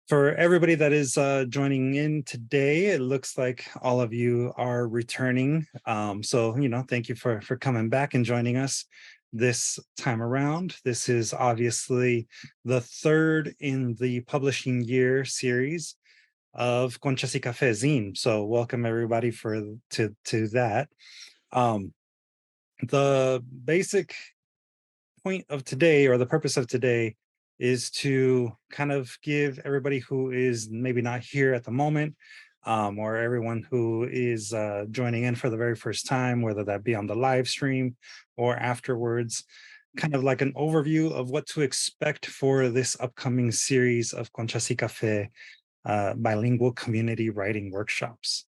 For everybody that is joining in today, it looks like all of you are returning. Thank you for coming back and joining us this time around. This is obviously the third in the publishing year series of Conchas y Café zine. So welcome everybody to that. The basic point of today, or the purpose of today, is to kind of give everybody who is maybe not here at the moment, or everyone who is joining in for the very first time, whether that be on the live stream or afterwards, kind of like an overview of what to expect for this upcoming series of Conchas y Café bilingual community writing workshops.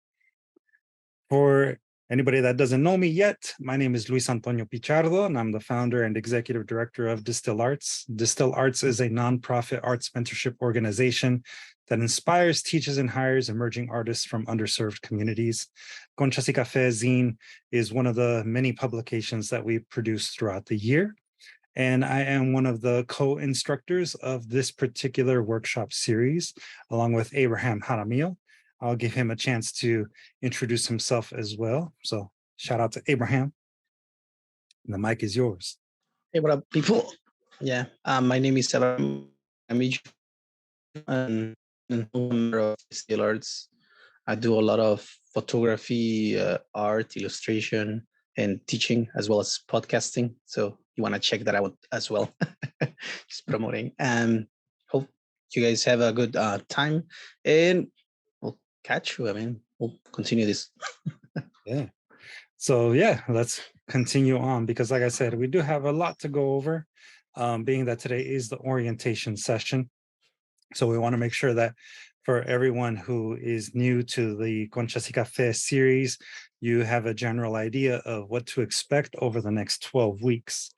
For anybody that doesn't know me yet, my name is Luis Antonio Pichardo, and I'm the founder and executive director of DSTL Arts. DSTL Arts is a nonprofit arts mentorship organization that inspires, teaches, and hires emerging artists from underserved communities. Conchas y Café zine is one of the many publications that we produce throughout the year. And I am one of the co-instructors of this particular workshop series, along with Abraham Jaramillo. I'll give him a chance to introduce himself as well. So shout out to Abraham. The mic is yours. Hey, what up, people? Yeah, my name is Abraham. I'm a member of DSTL Arts. I do a lot of photography, art, illustration, and teaching, as well as podcasting. So you want to check that out as well. Just promoting. Hope you guys have a good time, and we'll catch you. I mean, we'll continue this. Yeah. So yeah, let's continue on, because like I said, we do have a lot to go over, being that today is the orientation session. So we want to make sure that for everyone who is new to the Conchas y Café series, you have a general idea of what to expect over the next 12 weeks.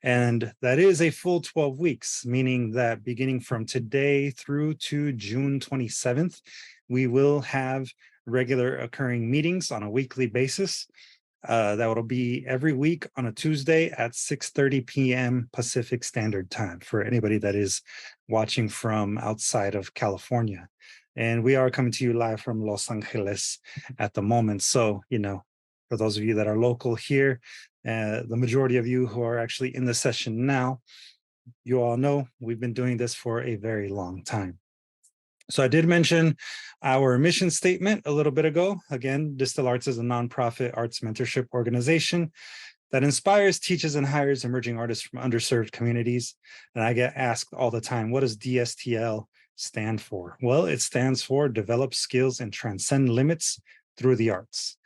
And that is a full 12 weeks, meaning that beginning from today through to June 27th, we will have regular occurring meetings on a weekly basis. That will be every week on a Tuesday at 6:30 p.m. Pacific Standard Time for anybody that is watching from outside of California. And we are coming to you live from Los Angeles at the moment. So, for those of you that are local here, the majority of you who are actually in the session now, you all know we've been doing this for a very long time. So I did mention our mission statement a little bit ago. Again, DSTL Arts is a nonprofit arts mentorship organization that inspires, teaches, and hires emerging artists from underserved communities. And I get asked all the time, what does DSTL stand for? Well, it stands for Develop Skills and Transcend Limits Through the Arts.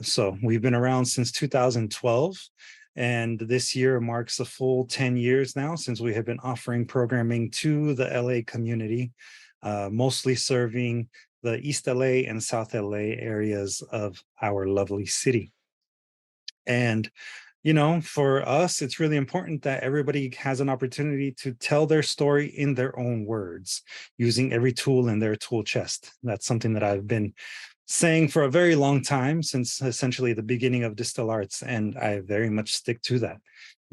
So we've been around since 2012. And this year marks a full 10 years now since we have been offering programming to the LA community, mostly serving the East LA and South LA areas of our lovely city. And, for us, it's really important that everybody has an opportunity to tell their story in their own words, using every tool in their tool chest. That's something that I've been saying for a very long time, since essentially the beginning of DSTL Arts, and I very much stick to that.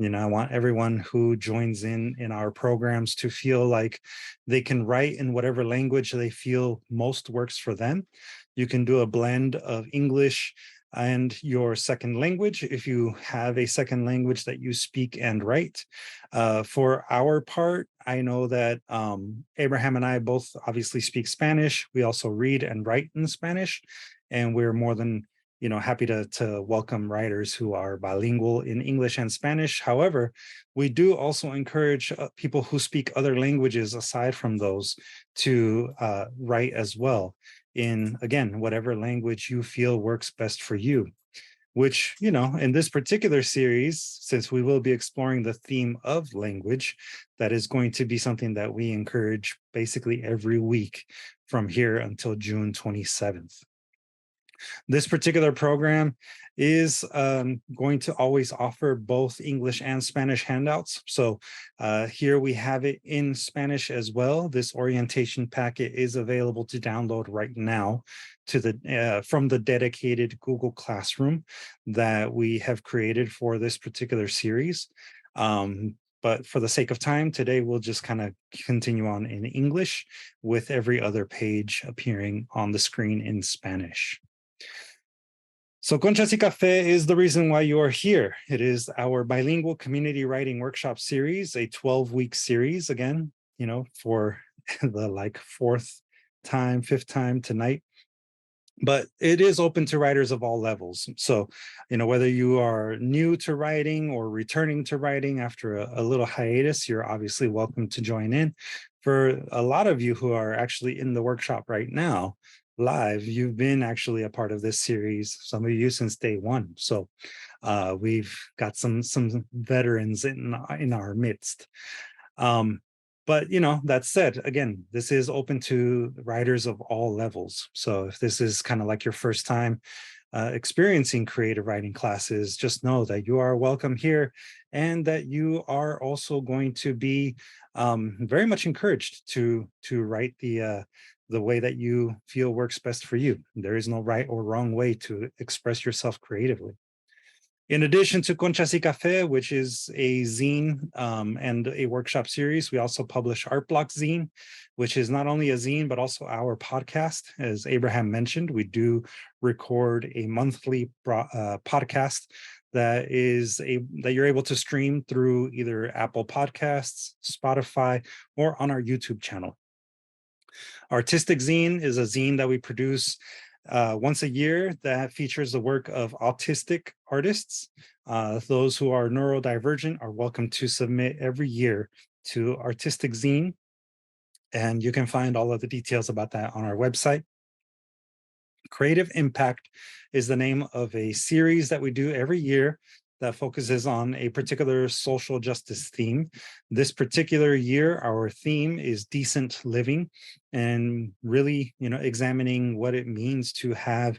I want everyone who joins in our programs to feel like they can write in whatever language they feel most works for them. You can do a blend of English and your second language if you have a second language that you speak and write. For our part, I know that Abraham and I both obviously speak Spanish. We also read and write in Spanish, and we're more than happy to welcome writers who are bilingual in English and Spanish. However, we do also encourage people who speak other languages aside from those to write as well in, again, whatever language you feel works best for you. Which, in this particular series, since we will be exploring the theme of language, that is going to be something that we encourage basically every week from here until June 27th. This particular program is going to always offer both English and Spanish handouts. So here we have it in Spanish as well. This orientation packet is available to download right now from the dedicated Google Classroom that we have created for this particular series. But for the sake of time, today we'll just kind of continue on in English with every other page appearing on the screen in Spanish. So Conchas y Café is the reason why you are here. It is our bilingual community writing workshop series, a 12-week series, again, for the fifth time tonight. But it is open to writers of all levels. So, whether you are new to writing or returning to writing after a little hiatus, you're obviously welcome to join in. For a lot of you who are actually in the workshop right now, live, you've been actually a part of this series, some of you since day one. So we've got some veterans in our midst. But that said, again, this is open to writers of all levels. So if this is kind of like your first time experiencing creative writing classes, just know that you are welcome here, and that you are also going to be very much encouraged to write the way that you feel works best for you. There is no right or wrong way to express yourself creatively. In addition to Conchas y Café, which is a zine and a workshop series, we also publish Art Block Zine, which is not only a zine, but also our podcast. As Abraham mentioned, we do record a monthly podcast that you're able to stream through either Apple Podcasts, Spotify, or on our YouTube channel. Artistic Zine is a zine that we produce once a year that features the work of autistic artists. Those who are neurodivergent are welcome to submit every year to Artistic Zine. And you can find all of the details about that on our website. Creative Impact is the name of a series that we do every year that focuses on a particular social justice theme. This particular year, our theme is decent living, and really, examining what it means to have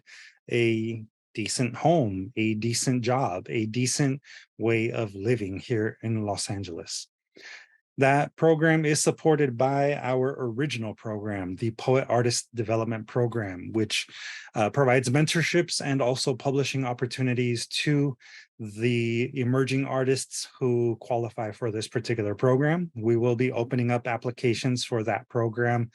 a decent home, a decent job, a decent way of living here in Los Angeles. That program is supported by our original program, the Poet Artist Development Program, which provides mentorships and also publishing opportunities to the emerging artists who qualify for this particular program. We will be opening up applications for that program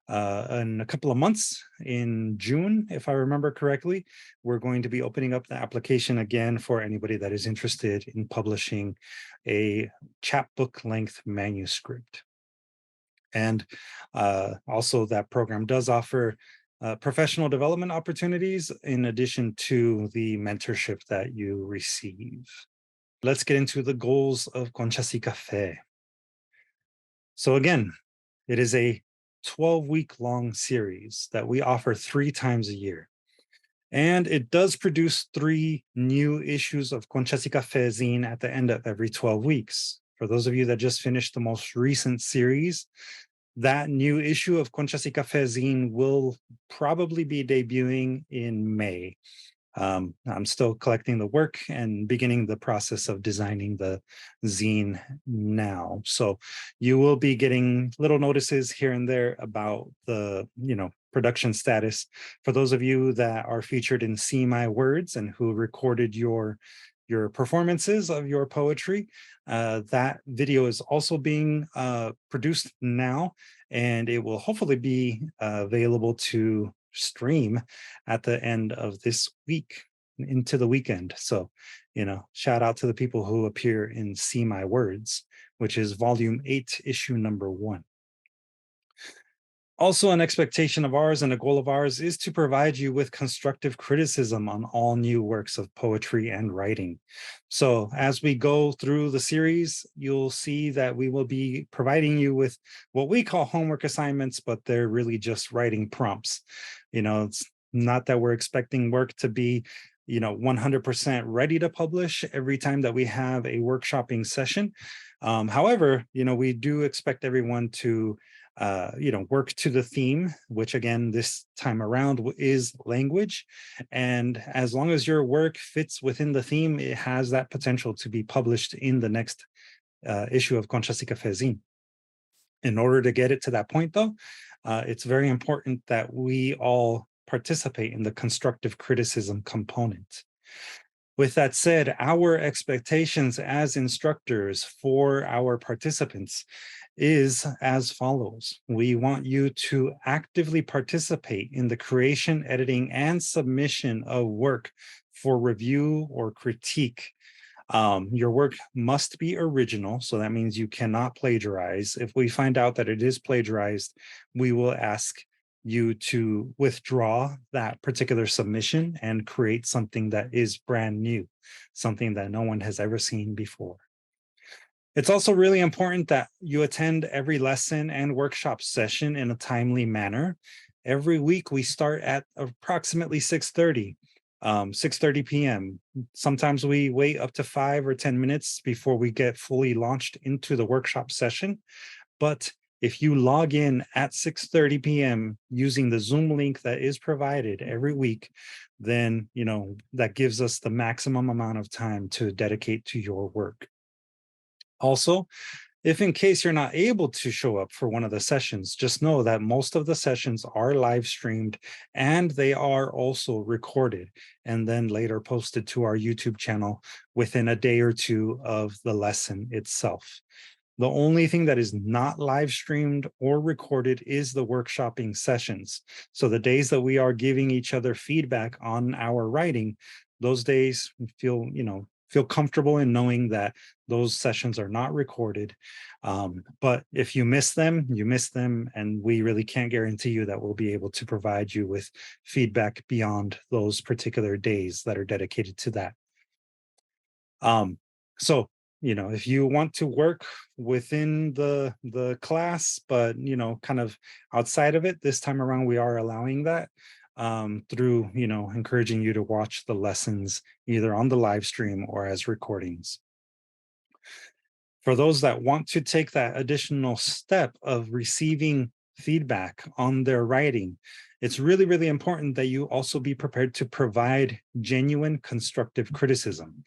in a couple of months. In June, if I remember correctly, we're going to be opening up the application again for anybody that is interested in publishing a chapbook length manuscript. And also that program does offer professional development opportunities in addition to the mentorship that you receive. Let's get into the goals of Conchas y Café. So again, it is a 12-week long series that we offer 3 times a year. And it does produce 3 new issues of Conchas y Café zine at the end of every 12 weeks. For those of you that just finished the most recent series, that new issue of Conchas y Café zine will probably be debuting in May. I'm still collecting the work and beginning the process of designing the zine now. So you will be getting little notices here and there about the, production status. For those of you that are featured in See My Words and who recorded your performances of your poetry, that video is also being produced now, and it will hopefully be available to stream at the end of this week into the weekend. So, shout out to the people who appear in See My Words, which is volume 8, issue number 1. Also, an expectation of ours and a goal of ours is to provide you with constructive criticism on all new works of poetry and writing. So as we go through the series, you'll see that we will be providing you with what we call homework assignments, but they're really just writing prompts. It's not that we're expecting work to be 100% ready to publish every time that we have a workshopping session. However, we do expect everyone to work to the theme, which again, this time around is language. And as long as your work fits within the theme, it has that potential to be published in the next issue of Conchas y Café zine. In order to get it to that point, though, it's very important that we all participate in the constructive criticism component. With that said, our expectations as instructors for our participants is as follows. We want you to actively participate in the creation, editing, and submission of work for review or critique. Your work must be original, so that means you cannot plagiarize. If we find out that it is plagiarized, we will ask you to withdraw that particular submission and create something that is brand new, something that no one has ever seen before. It's also really important that you attend every lesson and workshop session in a timely manner. Every week we start at approximately 6:30 p.m. Sometimes we wait up to 5 or 10 minutes before we get fully launched into the workshop session. But if you log in at 6:30 p.m. using the Zoom link that is provided every week, then that gives us the maximum amount of time to dedicate to your work. Also, if in case you're not able to show up for one of the sessions, just know that most of the sessions are live streamed and they are also recorded and then later posted to our YouTube channel within a day or two of the lesson itself. The only thing that is not live streamed or recorded is the workshopping sessions. So the days that we are giving each other feedback on our writing, those days feel comfortable in knowing that those sessions are not recorded. But if you miss them, you miss them, and we really can't guarantee you that we'll be able to provide you with feedback beyond those particular days that are dedicated to that. So if you want to work within the class, but kind of outside of it, this time around we are allowing that through encouraging you to watch the lessons either on the live stream or as recordings. For those that want to take that additional step of receiving feedback on their writing, it's really, really important that you also be prepared to provide genuine constructive criticism.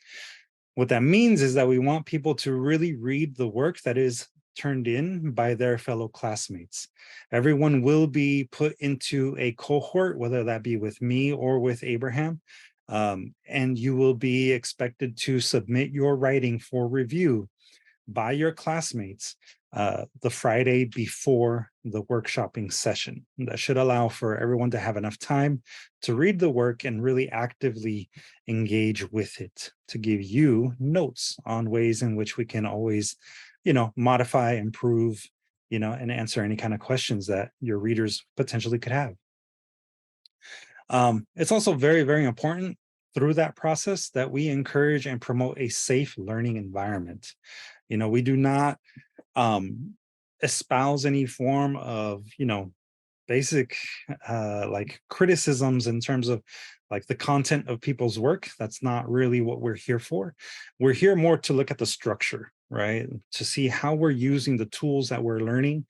What that means is that we want people to really read the work that is turned in by their fellow classmates. Everyone will be put into a cohort, whether that be with me or with Abraham, and you will be expected to submit your writing for review by your classmates the Friday before the workshopping session. That should allow for everyone to have enough time to read the work and really actively engage with it, to give you notes on ways in which we can always, modify, improve, and answer any kind of questions that your readers potentially could have. It's also very, very important through that process that we encourage and promote a safe learning environment. We do not espouse any form of basic like criticisms in terms of like the content of people's work. That's not really what we're here for. We're here more to look at the structure, right? To see how we're using the tools that we're learning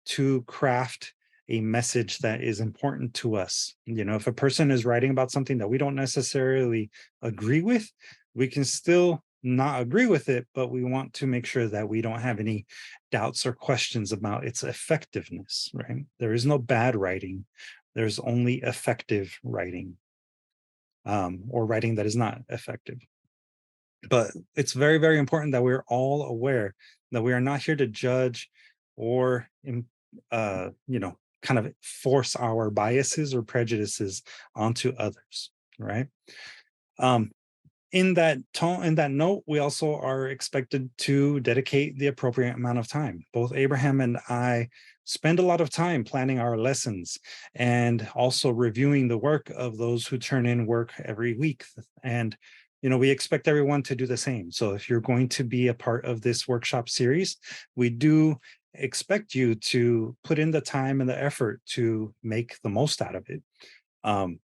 to craft a message that is important to us. If a person is writing about something that we don't necessarily agree with, we can still not agree with it, but we want to make sure that we don't have any doubts or questions about its effectiveness, right? There is no bad writing. There's only effective writing, or writing that is not effective. But it's very, very important that we're all aware that we are not here to judge or, kind of force our biases or prejudices onto others, right? In that note, we also are expected to dedicate the appropriate amount of time. Both Abraham and I spend a lot of time planning our lessons and also reviewing the work of those who turn in work every week. And we expect everyone to do the same. So if you're going to be a part of this workshop series, we do expect you to put in the time and the effort to make the most out of it.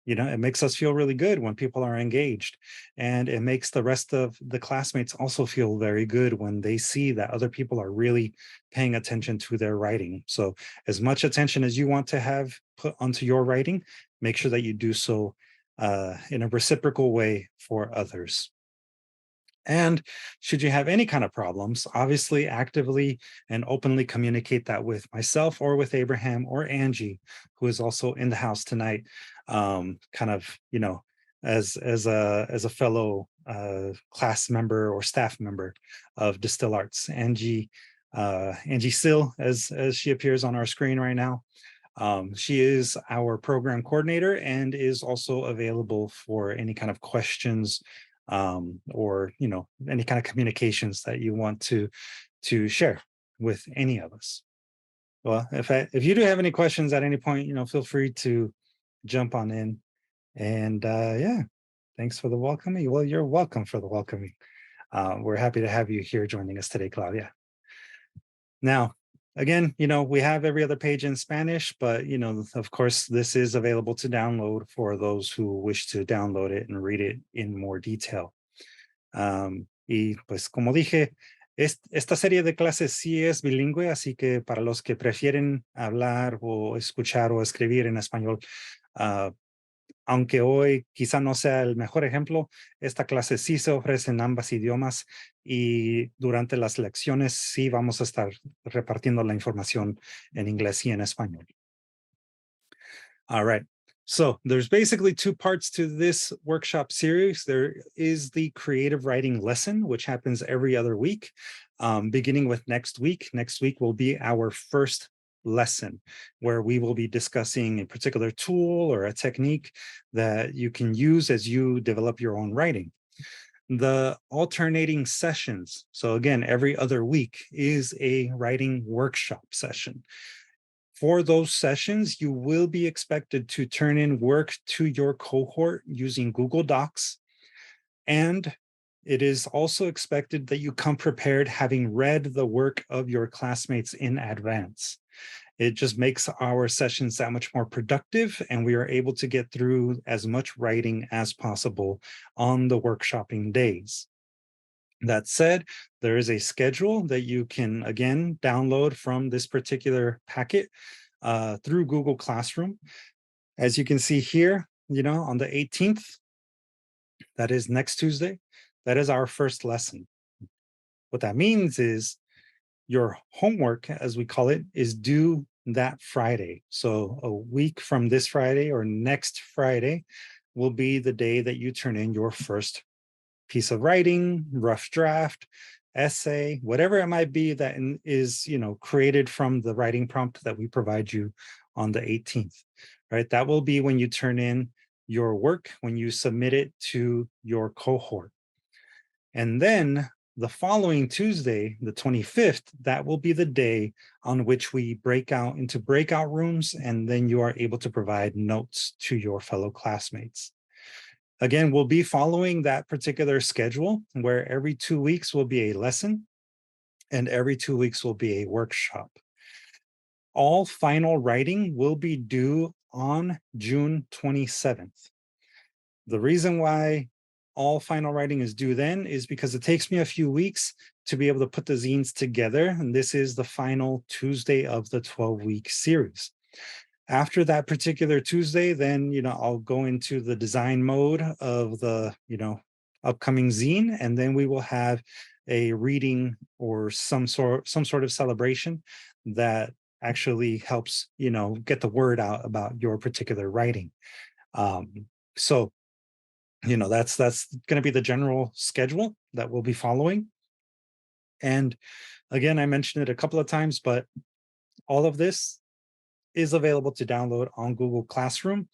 It makes us feel really good when people are engaged, and it makes the rest of the classmates also feel very good when they see that other people are really paying attention to their writing. So as much attention as you want to have put onto your writing, make sure that you do so in a reciprocal way for others. And should you have any kind of problems, obviously actively and openly communicate that with myself or with Abraham or Angie, who is also in the house tonight, kind of, as a fellow class member or staff member of DSTL Arts. Angie Sill, as she appears on our screen right now. She is our program coordinator and is also available for any kind of questions or any kind of communications that you want to share with any of us. Well, if you do have any questions at any point, feel free to jump on in. And yeah, thanks for the welcoming. Well, you're welcome for the welcoming. We're happy to have you here joining us today, Claudia. Now, again, we have every other page in Spanish, but, of course, this is available to download for those who wish to download it and read it in more detail. Y pues, como dije, esta serie de clases sí es bilingüe, así que para los que prefieren hablar o escuchar o escribir en español, aunque hoy quizá no sea el mejor ejemplo, esta clase sí se ofrece en ambos idiomas y durante las lecciones sí vamos a estar repartiendo la información en inglés y en español. All right. So there's basically two parts to this workshop series. There is the creative writing lesson, which happens every other week, beginning with next week. Next week will be our first lesson where we will be discussing a particular tool or a technique that you can use as you develop your own writing. The alternating sessions, so again, every other week is a writing workshop session. For those sessions, you will be expected to turn in work to your cohort using Google Docs. And it is also expected that you come prepared having read the work of your classmates in advance. It just makes our sessions that much more productive, and we are able to get through as much writing as possible on the workshopping days. That said, there is a schedule that you can, again, download from this particular packet through Google Classroom. As you can see here, on the 18th, that is next Tuesday, that is our first lesson. What that means is your homework, as we call it, is due that Friday. So a week from this Friday or next Friday will be the day that you turn in your first piece of writing, rough draft, essay, whatever it might be that is, created from the writing prompt that we provide you on the 18th, right? That will be when you turn in your work, when you submit it to your cohort. And then the following Tuesday, the 25th, that will be the day on which we break out into breakout rooms, and then you are able to provide notes to your fellow classmates. Again, we'll be following that particular schedule where every 2 weeks will be a lesson and every 2 weeks will be a workshop. All final writing will be due on June 27th. The reason why all final writing is due then is because it takes me a few weeks to be able to put the zines together. And this is the final Tuesday of the 12-week series. After that particular Tuesday, then, I'll go into the design mode of the, upcoming zine, and then we will have a reading or some sort of celebration that actually helps, get the word out about your particular writing. So that's going to be the general schedule that we'll be following. And again, I mentioned it a couple of times, but all of this is available to download on Google Classroom.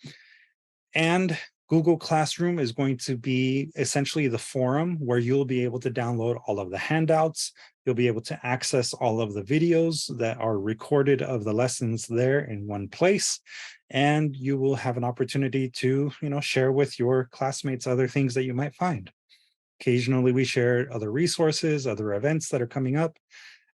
And Google Classroom is going to be essentially the forum where you'll be able to download all of the handouts. You'll be able to access all of the videos that are recorded of the lessons there in one place. And you will have an opportunity to, share with your classmates other things that you might find. Occasionally, we share other resources, other events that are coming up.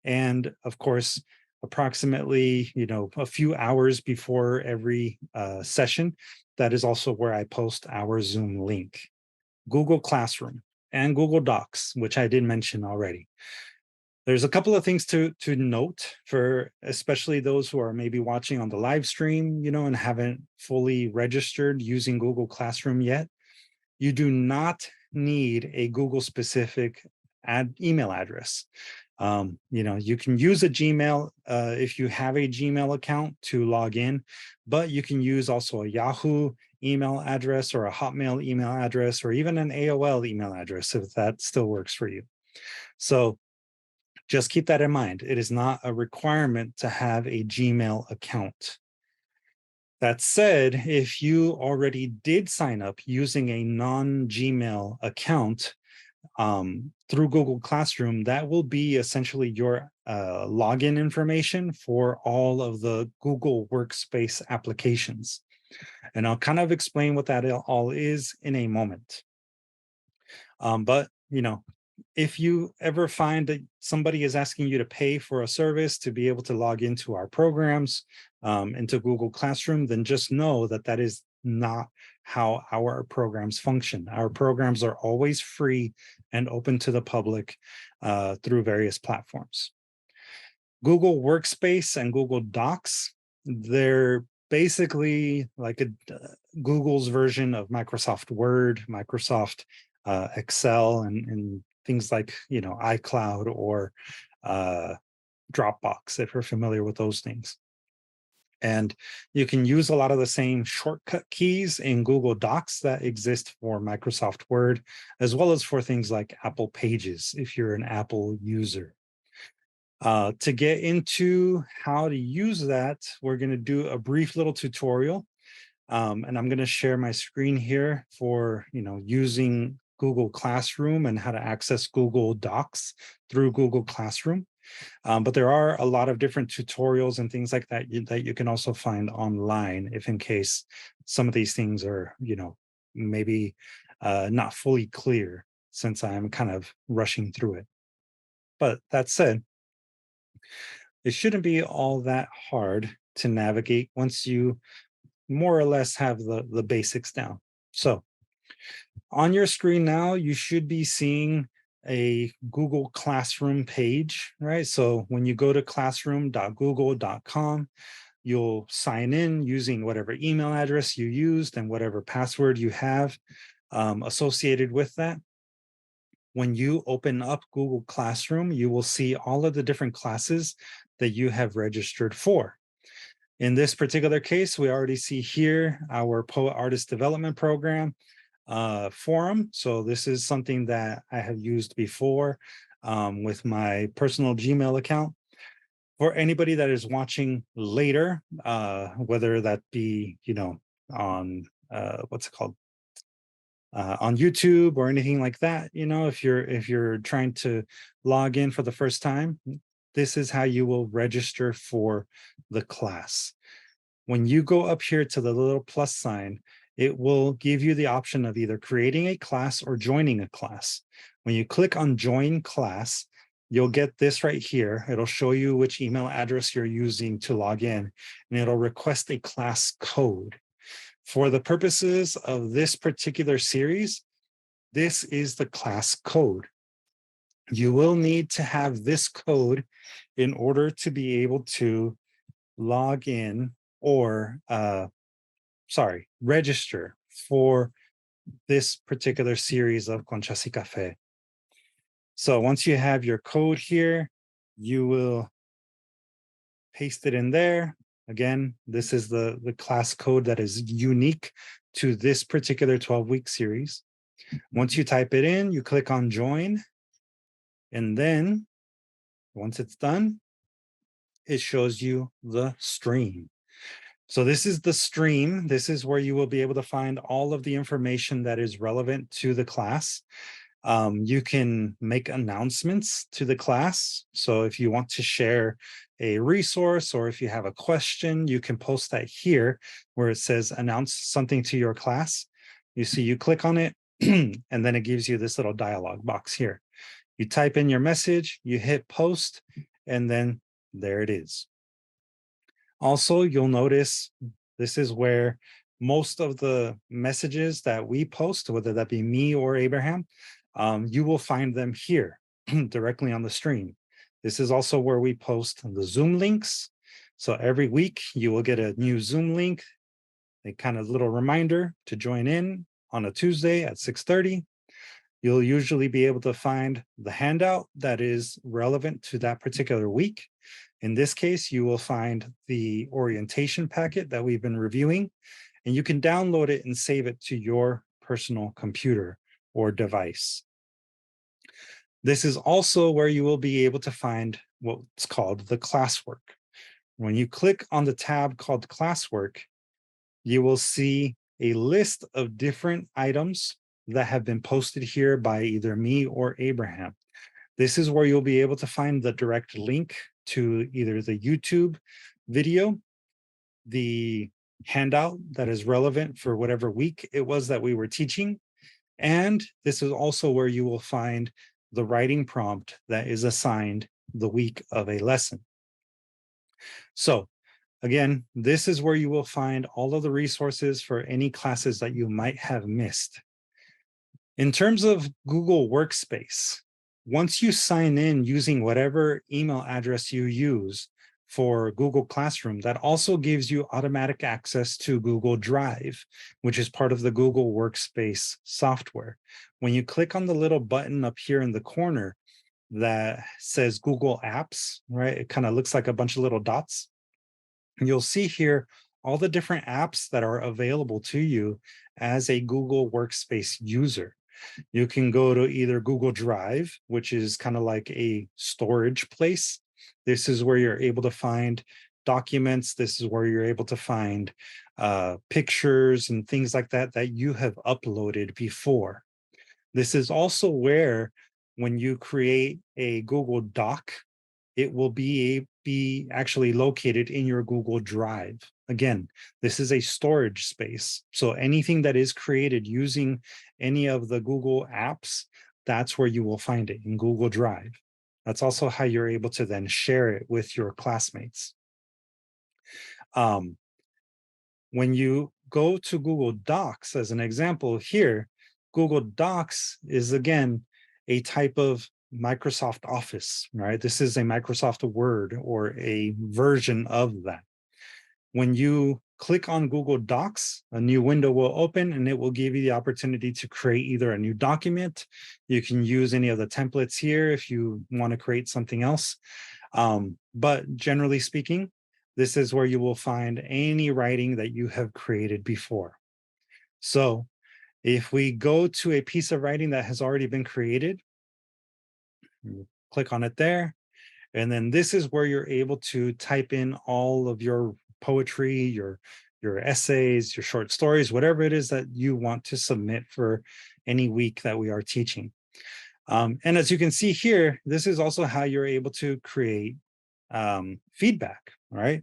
And of course, approximately, a few hours before every session, that is also where I post our Zoom link. Google Classroom and Google Docs, which I did mention already. There's a couple of things to note for especially those who are maybe watching on the live stream, and haven't fully registered using Google Classroom yet. You do not need a Google specific email address. You can use a Gmail if you have a Gmail account to log in, but you can use also a Yahoo email address or a Hotmail email address or even an AOL email address if that still works for you. So just keep that in mind. It is not a requirement to have a Gmail account. That said, if you already did sign up using a non-Gmail account through Google Classroom, that will be essentially your login information for all of the Google Workspace applications. And I'll kind of explain what that all is in a moment. But if you ever find that somebody is asking you to pay for a service to be able to log into our programs, into Google Classroom, then just know that that is not how our programs function. Our programs are always free and open to the public through various platforms. Google Workspace and Google Docs, they're basically like Google's version of Microsoft Word, Microsoft Excel, and things like iCloud or Dropbox, if you're familiar with those things. And you can use a lot of the same shortcut keys in Google Docs that exist for Microsoft Word, as well as for things like Apple Pages, if you're an Apple user. To get into how to use that, we're going to do a brief little tutorial. And I'm going to share my screen here for using Google Classroom and how to access Google Docs through Google Classroom. But there are a lot of different tutorials and things like that that you can also find online if in case some of these things are, maybe not fully clear since I'm kind of rushing through it. But that said, it shouldn't be all that hard to navigate once you more or less have the basics down. So on your screen now, you should be seeing a Google Classroom page, right? So when you go to classroom.google.com, you'll sign in using whatever email address you used and whatever password you have associated with that. When you open up Google Classroom, you will see all of the different classes that you have registered for. In this particular case, we already see here our Poet Artist Development Program forum. So this is something that I have used before with my personal Gmail account. For anybody that is watching later, whether that be, on what's it called? On YouTube or anything like that, if you're trying to log in for the first time, this is how you will register for the class. When you go up here to the little plus sign, it will give you the option of either creating a class or joining a class. When you click on join class, you'll get this right here. It'll show you which email address you're using to log in, and it'll request a class code. For the purposes of this particular series, this is the class code. You will need to have this code in order to be able to log in or, register for this particular series of Conchas y Café. So once you have your code here, you will paste it in there. Again, this is the class code that is unique to this particular 12-week series. Once you type it in, you click on join. And then once it's done, it shows you the stream. So this is the stream. This is where you will be able to find all of the information that is relevant to the class. You can make announcements to the class. So if you want to share a resource or if you have a question, you can post that here where it says announce something to your class. You see, you click on it and then it gives you this little dialog box here. You type in your message, you hit post, and then there it is. Also, you'll notice this is where most of the messages that we post, whether that be me or Abraham, you will find them here directly on the stream. This is also where we post the Zoom links. So every week you will get a new Zoom link, a kind of little reminder to join in on a Tuesday at 6:30. You'll usually be able to find the handout that is relevant to that particular week. In this case, you will find the orientation packet that we've been reviewing, and you can download it and save it to your personal computer or device. This is also where you will be able to find what's called the classwork. When you click on the tab called classwork, you will see a list of different items that have been posted here by either me or Abraham. This is where you'll be able to find the direct link to either the YouTube video, the handout that is relevant for whatever week it was that we were teaching. And this is also where you will find the writing prompt that is assigned the week of a lesson. So again, this is where you will find all of the resources for any classes that you might have missed. In terms of Google Workspace, once you sign in using whatever email address you use for Google Classroom, that also gives you automatic access to Google Drive, which is part of the Google Workspace software. When you click on the little button up here in the corner that says Google Apps, right? It kind of looks like a bunch of little dots. You'll see here all the different apps that are available to you as a Google Workspace user. You can go to either Google Drive, which is kind of like a storage place. This is where you're able to find documents. This is where you're able to find pictures and things like that that you have uploaded before. This is also where, when you create a Google Doc, it will be actually located in your Google Drive. Again, this is a storage space. So anything that is created using any of the Google apps, that's where you will find it, in Google Drive. That's also how you're able to then share it with your classmates. When you go to Google Docs, as an example here, Google Docs is, again, a type of Microsoft Office, right? This is a Microsoft Word or a version of that. When you click on Google Docs, a new window will open and it will give you the opportunity to create either a new document. You can use any of the templates here if you want to create something else. But generally speaking, this is where you will find any writing that you have created before. So if we go to a piece of writing that has already been created, click on it there. And then this is where you're able to type in all of your poetry, your essays, your short stories, whatever it is that you want to submit for any week that we are teaching. And as you can see here, this is also how you're able to create feedback, right?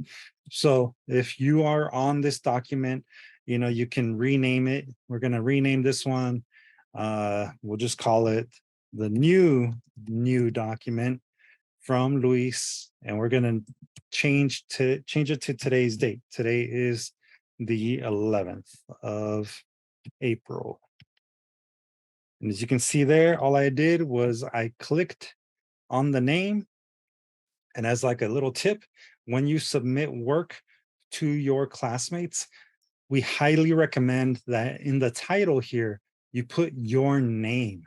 So if you are on this document, you can rename it. We're going to rename this one. We'll just call it the new document from Luis, and we're going to change it to today's date. Today is the 11th of April. And as you can see there, all I did was I clicked on the name. And as like a little tip, when you submit work to your classmates, we highly recommend that in the title here, you put your name.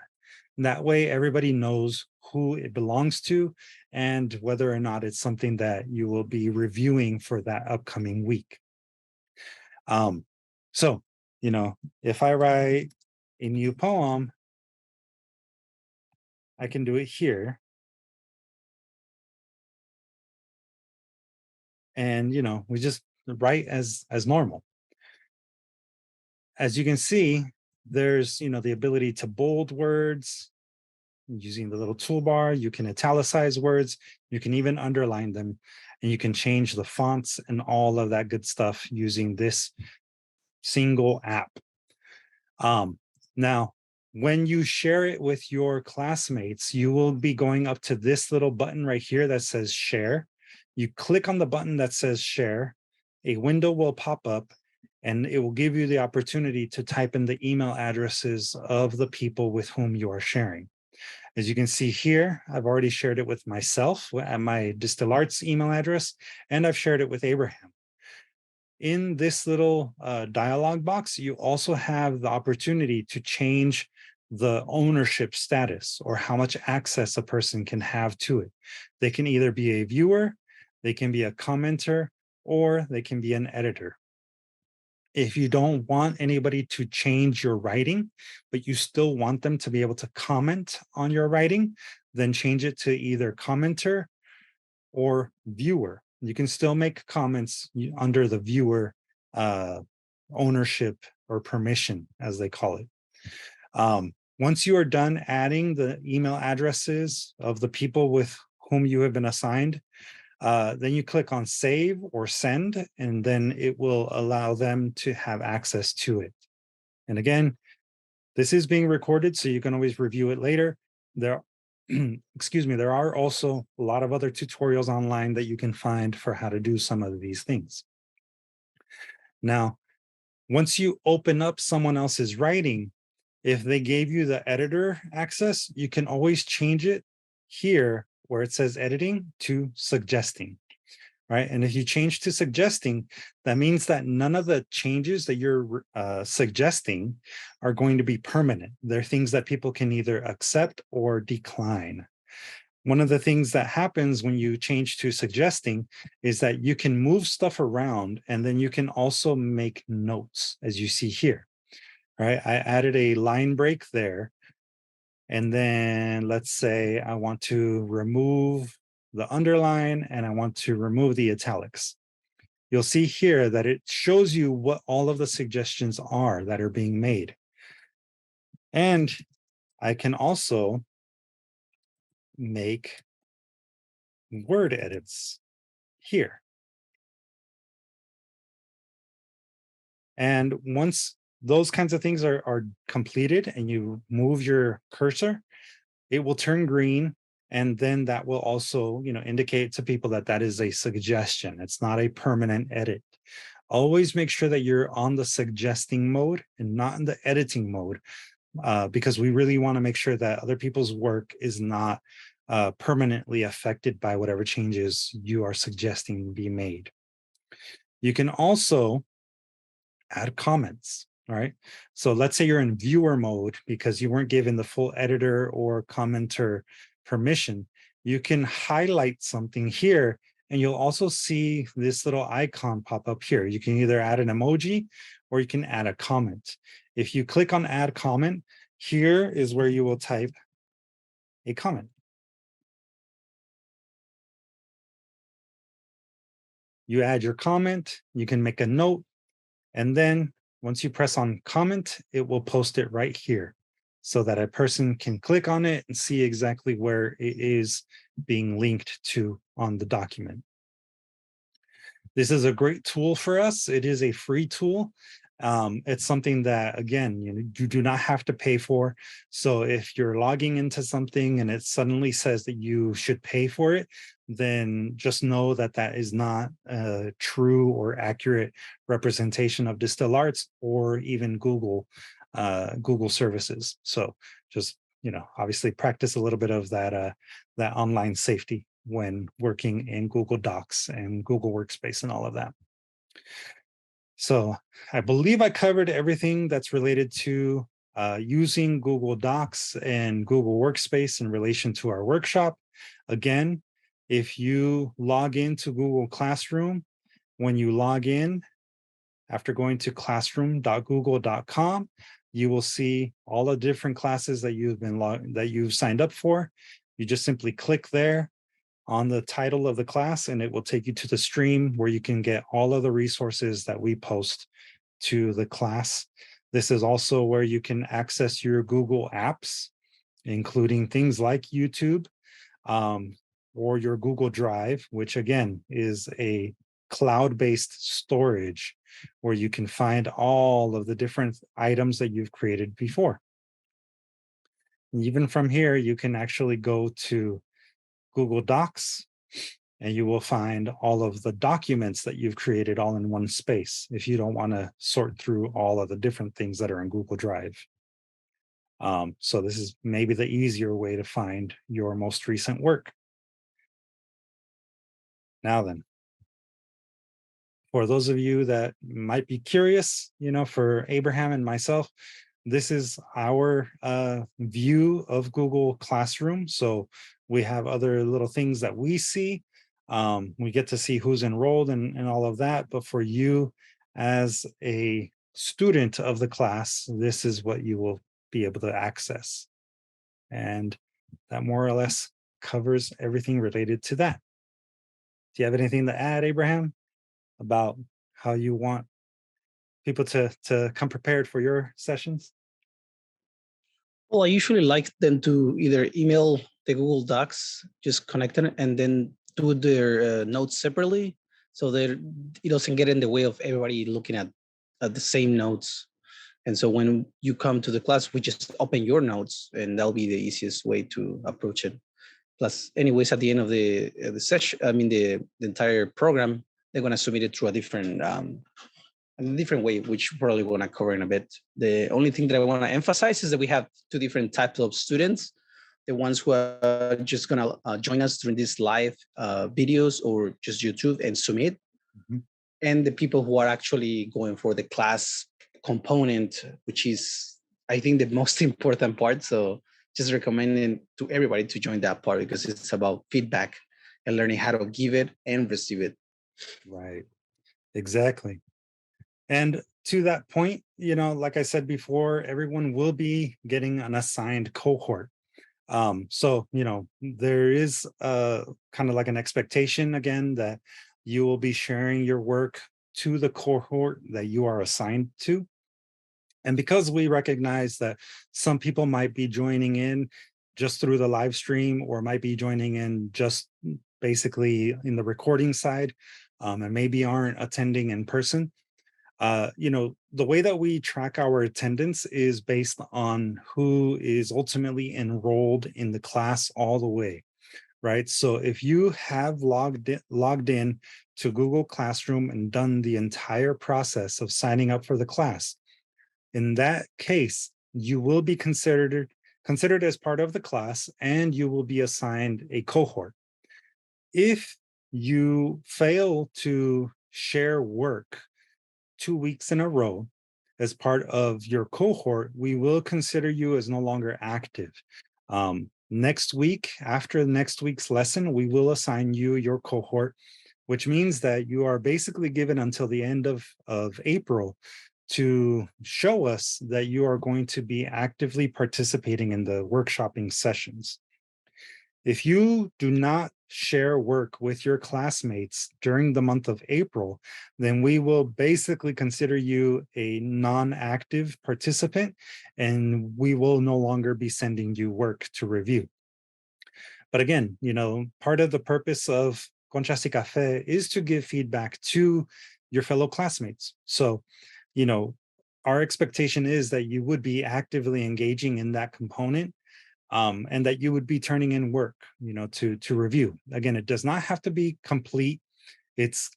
That way, everybody knows who it belongs to and whether or not it's something that you will be reviewing for that upcoming week. So, if I write a new poem, I can do it here. And, we just write as normal. As you can see, there's, the ability to bold words using the little toolbar. You can italicize words. You can even underline them, and you can change the fonts and all of that good stuff using this single app. Now, when you share it with your classmates, you will be going up to this little button right here that says share. You click on the button that says share, a window will pop up, and it will give you the opportunity to type in the email addresses of the people with whom you are sharing. As you can see here, I've already shared it with myself at my DSTL Arts email address, and I've shared it with Abraham. In this little dialog box, you also have the opportunity to change the ownership status or how much access a person can have to it. They can either be a viewer, they can be a commenter, or they can be an editor. If you don't want anybody to change your writing, but you still want them to be able to comment on your writing, then change it to either commenter or viewer. You can still make comments under the viewer uh, ownership or permission, as they call it. Once you are done adding the email addresses of the people with whom you have been assigned, then you click on save or send, and then it will allow them to have access to it. And again, this is being recorded, so you can always review it later. There, excuse me, there are also a lot of other tutorials online that you can find for how to do some of these things. Now, once you open up someone else's writing, if they gave you the editor access, you can always change it here where it says editing to suggesting, right? And if you change to suggesting, that means that none of the changes that you're suggesting are going to be permanent. They're things that people can either accept or decline. One of the things that happens when you change to suggesting is that you can move stuff around, and then you can also make notes, as you see here, right? I added a line break there. And then let's say I want to remove the underline and I want to remove the italics. You'll see here that it shows you what all of the suggestions are that are being made. And I can also make word edits here. And once those kinds of things are completed and you move your cursor, it will turn green, and then that will also, indicate to people that that is a suggestion. It's not a permanent edit. Always make sure that you're on the suggesting mode and not in the editing mode, because we really want to make sure that other people's work is not permanently affected by whatever changes you are suggesting be made. You can also add comments. All right. So let's say you're in viewer mode because you weren't given the full editor or commenter permission. You can highlight something here, and you'll also see this little icon pop up here. You can either add an emoji or you can add a comment. If you click on add comment, here is where you will type a comment. You add your comment, you can make a note, and then once you press on comment, it will post it right here so that a person can click on it and see exactly where it is being linked to on the document. This is a great tool for us. It is a free tool. It's something that, again, you do not have to pay for. So if you're logging into something and it suddenly says that you should pay for it, then just know that that is not a true or accurate representation of DSTL Arts or even Google services. So just, obviously practice a little bit of that online safety when working in Google Docs and Google Workspace and all of that. So I believe I covered everything that's related to using Google Docs and Google Workspace in relation to our workshop. Again, if you log into Google Classroom, when you log in, after going to classroom.google.com, you will see all the different classes that you've signed up for. You just simply click there on the title of the class, and it will take you to the stream where you can get all of the resources that we post to the class. This is also where you can access your Google apps, including things like YouTube, or your Google Drive, which again is a cloud-based storage where you can find all of the different items that you've created before. And even from here, you can actually go to Google Docs, and you will find all of the documents that you've created all in one space if you don't want to sort through all of the different things that are in Google Drive. So this is maybe the easier way to find your most recent work. Now then, for those of you that might be curious, for Abraham and myself, this is our view of Google Classroom. So we have other little things that we see. We get to see who's enrolled and all of that. But for you as a student of the class, this is what you will be able to access. And that more or less covers everything related to that. Do you have anything to add, Abraham, about how you want people to come prepared for your sessions? Well, I usually like them to either email the Google Docs, just connect it, and then do their notes separately, so that it doesn't get in the way of everybody looking at the same notes. And so when you come to the class, we just open your notes, and that'll be the easiest way to approach it. Plus, anyways, at the end of the session, I mean the entire program, they're gonna submit it through a different way, which we're probably going to cover in a bit. The only thing that I want to emphasize is that we have two different types of students: the ones who are just going to join us during these live videos or just YouTube and submit, Mhm. and the people who are actually going for the class component, which is, I think, the most important part. So just recommending to everybody to join that part, because it's about feedback and learning how to give it and receive it. Right. Exactly. And to that point, like I said before, everyone will be getting an assigned cohort. So, there is kind of like an expectation again that you will be sharing your work to the cohort that you are assigned to. And because we recognize that some people might be joining in just through the live stream or might be joining in just basically in the recording side, and maybe aren't attending in person, the way that we track our attendance is based on who is ultimately enrolled in the class all the way, right? So if you have logged in to Google Classroom and done the entire process of signing up for the class, in that case, you will be considered as part of the class and you will be assigned a cohort. If you fail to share work 2 weeks in a row as part of your cohort, we will consider you as no longer active. Next week, after next week's lesson, we will assign you your cohort, which means that you are basically given until the end of April to show us that you are going to be actively participating in the workshopping sessions. If you do not share work with your classmates during the month of April, then we will basically consider you a non-active participant and we will no longer be sending you work to review. But again, part of the purpose of Conchas y Café is to give feedback to your fellow classmates. So, you know, our expectation is that you would be actively engaging in that component, and that you would be turning in work, to review. Again, it does not have to be complete. It's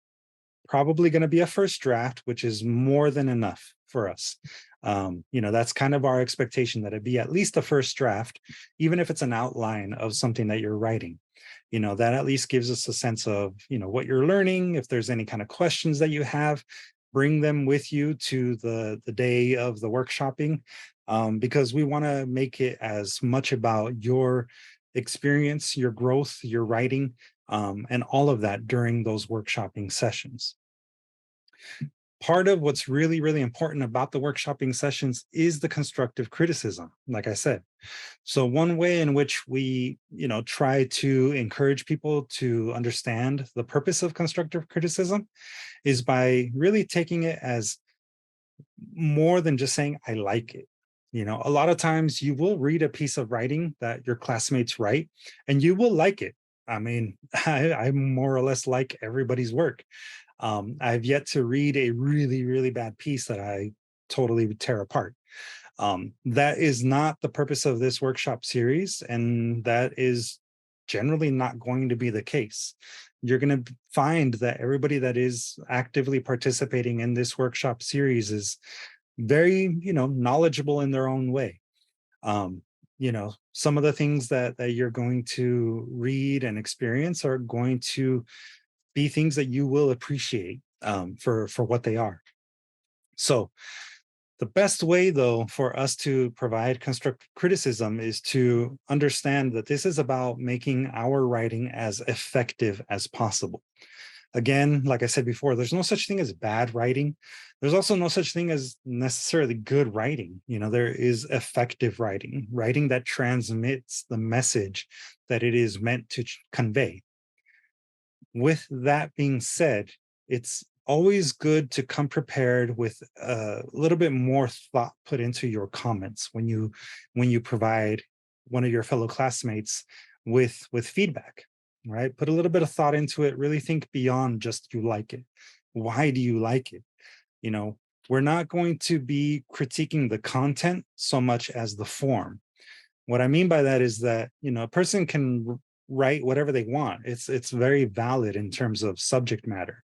probably going to be a first draft, which is more than enough for us. That's kind of our expectation, that it be at least a first draft, even if it's an outline of something that you're writing. That at least gives us a sense of, what you're learning. If there's any kind of questions that you have, bring them with you to the day of the workshopping, because we want to make it as much about your experience, your growth, your writing, and all of that during those workshopping sessions. Part of what's really, really important about the workshopping sessions is the constructive criticism, like I said. So one way in which we, try to encourage people to understand the purpose of constructive criticism is by really taking it as more than just saying, I like it. A lot of times you will read a piece of writing that your classmates write and you will like it. I mean, I more or less like everybody's work. I've yet to read a really, really bad piece that I totally would tear apart. That is not the purpose of this workshop series, and that is generally not going to be the case. You're going to find that everybody that is actively participating in this workshop series is very, knowledgeable in their own way. Some of the things that you're going to read and experience are going to be things that you will appreciate, for what they are. So The best way, though, for us to provide constructive criticism is to understand that this is about making our writing as effective as possible. Again, like I said before, there's no such thing as bad writing. There's also no such thing as necessarily good writing. There is effective writing, writing that transmits the message that it is meant to convey. With that being said, it's always good to come prepared with a little bit more thought put into your comments when you provide one of your fellow classmates with feedback, right? Put a little bit of thought into it, really think beyond just you like it. Why do you like it? you know we're not going to be critiquing the content so much as the form. What I mean by that is that a person can write whatever they want. It's very valid in terms of subject matter.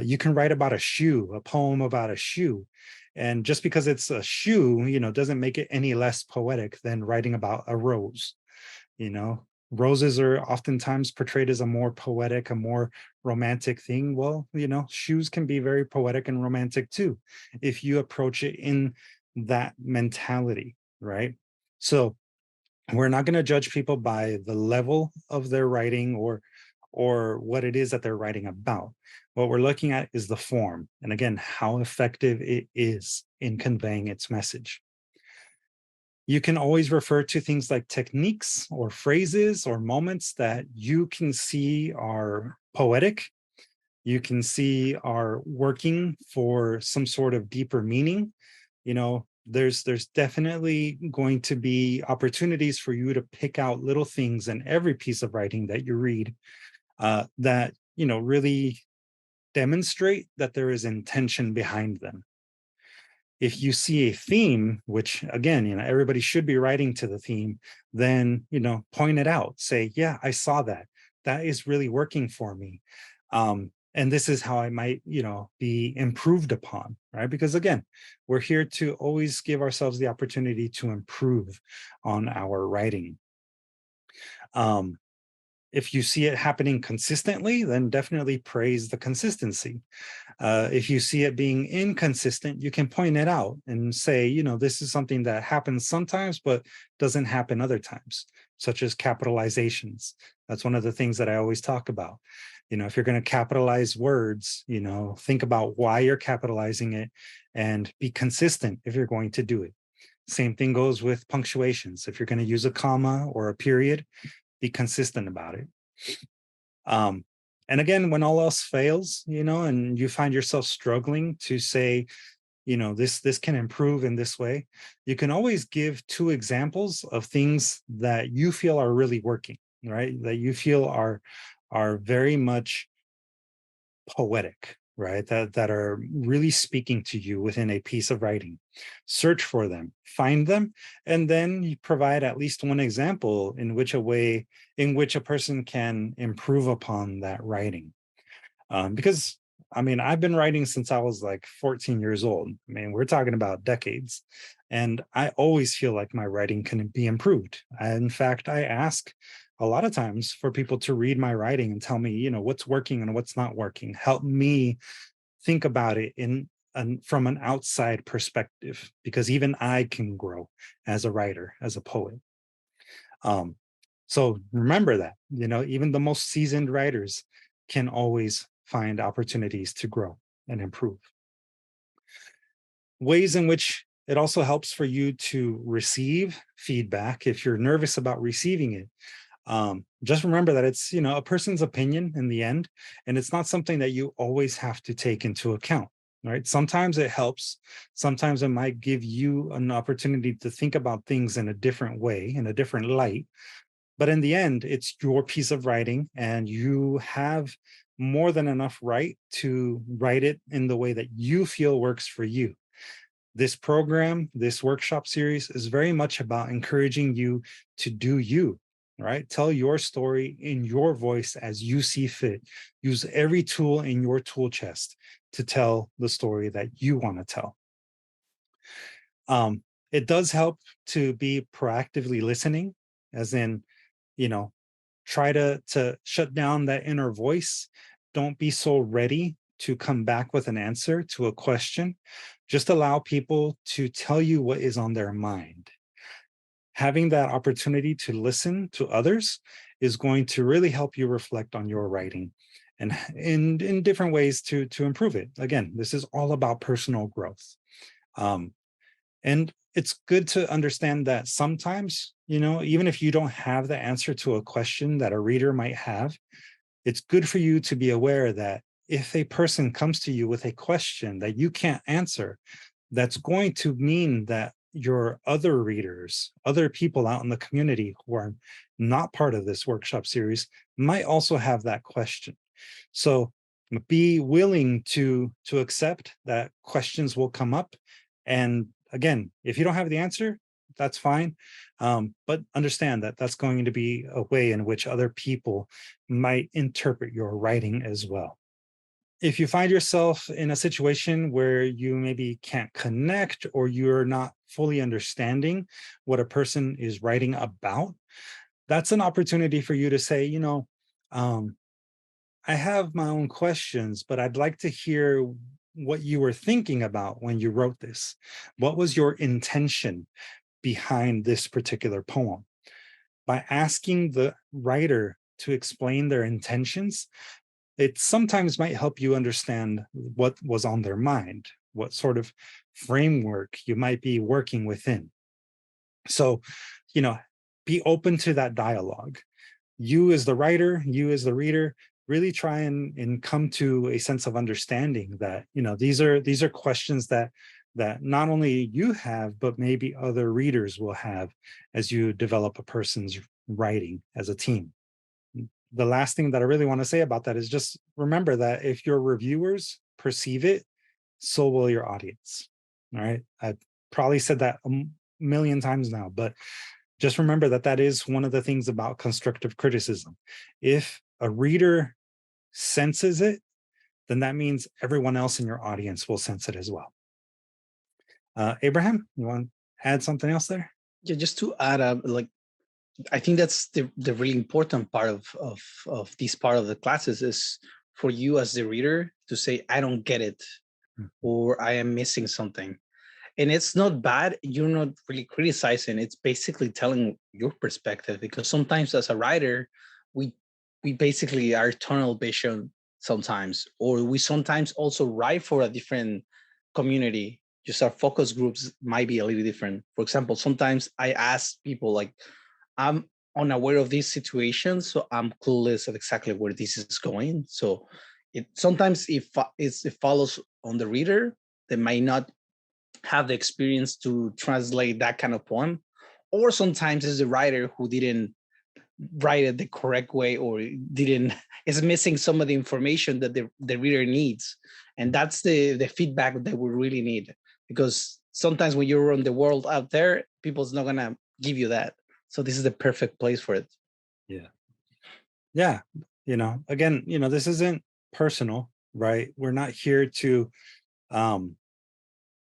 You can write about a shoe, a poem about a shoe, and just because it's a shoe, doesn't make it any less poetic than writing about a rose. you know Roses are oftentimes portrayed as a more poetic, a more romantic thing. Well, shoes can be very poetic and romantic too, if you approach it in that mentality, right? So we're not going to judge people by the level of their writing or what it is that they're writing about. What we're looking at is the form, and again, how effective it is in conveying its message. You can always refer to things like techniques or phrases or moments that you can see are poetic, you can see are working for some sort of deeper meaning. There's definitely going to be opportunities for you to pick out little things in every piece of writing that you read, that really demonstrate that there is intention behind them. If you see a theme, which again, everybody should be writing to the theme, then point it out. Say, yeah, I saw that. That is really working for me. And this is how I might, be improved upon, right? Because again, we're here to always give ourselves the opportunity to improve on our writing. If you see it happening consistently, then definitely praise the consistency. If you see it being inconsistent, you can point it out and say, this is something that happens sometimes, but doesn't happen other times, such as capitalizations. That's one of the things that I always talk about. If you're going to capitalize words, think about why you're capitalizing it and be consistent if you're going to do it. Same thing goes with punctuations. If you're going to use a comma or a period, be consistent about it. And again, when all else fails, and you find yourself struggling to say, this can improve in this way, you can always give two examples of things that you feel are really working, right? That you feel are very much poetic, right? That are really speaking to you within a piece of writing. Search for them, find them, and then you provide at least one example in which a person can improve upon that writing. Because I've been writing since I was like 14 years old. We're talking about decades. And I always feel like my writing can be improved. In fact, I ask a lot of times for people to read my writing and tell me, what's working and what's not working. Help me think about it from an outside perspective, because even I can grow as a writer, as a poet. So remember that, even the most seasoned writers can always find opportunities to grow and improve. Ways in which it also helps for you to receive feedback if you're nervous about receiving it. Just remember that it's, a person's opinion in the end, and it's not something that you always have to take into account, right? Sometimes it helps. Sometimes it might give you an opportunity to think about things in a different way, in a different light. But in the end, it's your piece of writing, and you have more than enough right to write it in the way that you feel works for you. This program, this workshop series is very much about encouraging you to do you, right? Tell your story in your voice as you see fit. Use every tool in your tool chest to tell the story that you want to tell. It does help to be proactively listening, as in, try to shut down that inner voice. Don't be so ready to come back with an answer to a question. Just allow people to tell you what is on their mind. Having that opportunity to listen to others is going to really help you reflect on your writing and in different ways to improve it. Again, this is all about personal growth. Um, and it's good to understand that sometimes, even if you don't have the answer to a question that a reader might have, it's good for you to be aware that if a person comes to you with a question that you can't answer, that's going to mean that your other readers, other people out in the community who are not part of this workshop series might also have that question. So be willing to accept that questions will come up. And again, if you don't have the answer, that's fine. But understand that that's going to be a way in which other people might interpret your writing as well. If you find yourself in a situation where you maybe can't connect or you're not fully understanding what a person is writing about, that's an opportunity for you to say, um, I have my own questions, but I'd like to hear what you were thinking about when you wrote this. What was your intention behind this particular poem? By asking the writer to explain their intentions, it sometimes might help you understand what was on their mind, what sort of framework you might be working within. So, you know, be open to that dialogue. You as the writer, you as the reader, really try and come to a sense of understanding that, these are questions that not only you have, but maybe other readers will have as you develop a person's writing as a team. The last thing that I really want to say about that is just remember that if your reviewers perceive it, so will your audience. All right. I've probably said that a million times now, but just remember that that is one of the things about constructive criticism. If a reader senses it, then that means everyone else in your audience will sense it as well. Abraham, you want to add something else there? Yeah, just to add up, like I think that's the really important part of this part of the classes is for you as the reader to say, I don't get it, Mm. or I am missing something. And it's not bad. You're not really criticizing. It's basically telling your perspective because sometimes as a writer, we we basically are tunnel vision sometimes, or we sometimes also write for a different community. Just our focus groups might be a little different. For example, sometimes I ask people like, I'm unaware of these situations, so I'm clueless of exactly where this is going. So it sometimes it follows on the reader. They might not have the experience to translate that kind of poem, or sometimes it's the writer who didn't write it the correct way or didn't is missing some of the information that the reader needs, and that's the feedback that we really need, because sometimes when you're on the world out there, people's not gonna give you that. So this is the perfect place for it. Yeah. Yeah. Again, this isn't personal, right? We're not here um